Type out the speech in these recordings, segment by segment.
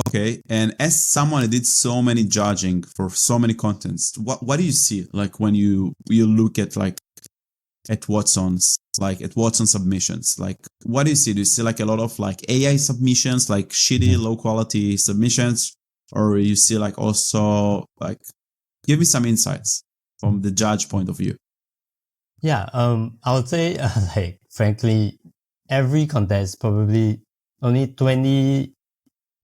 Okay, and as someone who did so many judging for so many contents, what do you see like when you look at like at Watson submissions? Like, what do you see? Do you see like a lot of like AI submissions, like shitty, low quality submissions, or you see like also like give me some insights from the judge point of view? Yeah, I would say, like, frankly, every contest probably only 20,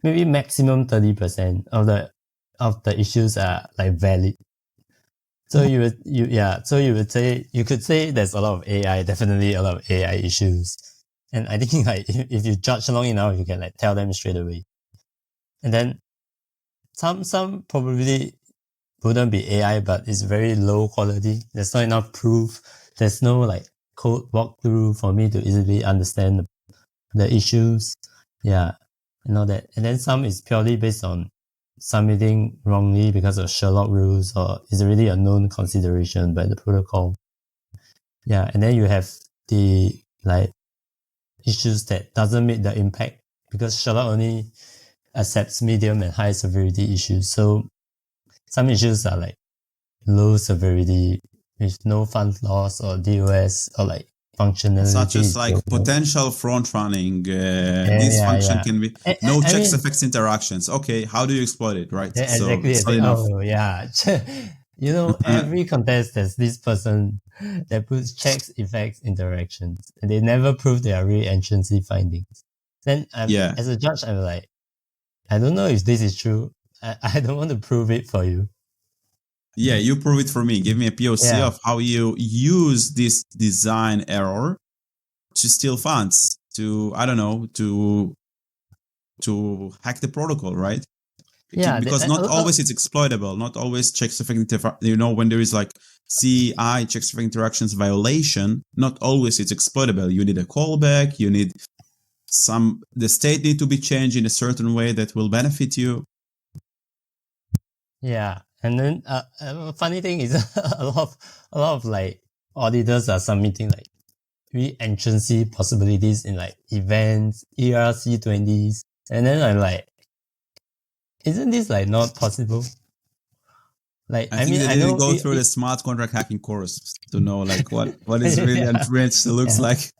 maybe maximum 30% of the issues are like valid. So you could say there's a lot of AI, definitely a lot of AI issues. And I think like if you judge long enough, you can like tell them straight away. And then some probably wouldn't be AI, but it's very low quality. There's not enough proof. There's no like code walkthrough for me to easily understand the issues. Yeah, and all that. And then some is purely based on submitting wrongly because of Sherlock rules, or is really a known consideration by the protocol. Yeah, and then you have the like issues that doesn't meet the impact because Sherlock only accepts medium and high severity issues. So some issues are like low severity with no fund loss or DOS or like functionality. Such as is like low. potential front running, this Yeah, function yeah. can be I, no I checks mean, effects interactions. Okay, how do you exploit it, right? yeah, So exactly. it's not enough. Oh, yeah. You know, every contest there's this person that puts checks, effects, interactions, and they never prove their re-entrancy findings. Then Yeah, as a judge, I'm like, I don't know if this is true. I don't want to prove it for you. yeah, you prove it for me. Give me a POC Yeah. of how you use this design error to steal funds, to I don't know, to hack the protocol, right? Yeah. Because not always it's exploitable, not always checks effect, when there is like CI checks effect interactions violation, not always it's exploitable. You need a callback, you need the state need to be changed in a certain way that will benefit you. Yeah, and then funny thing is a lot of like auditors are submitting like re-entrancy possibilities in like events, ERC20s, and then I'm like, isn't this like not possible? Like, I I think mean, they I didn't know go through the smart contract hacking course to know like what is really yeah, entrenched looks yeah. like.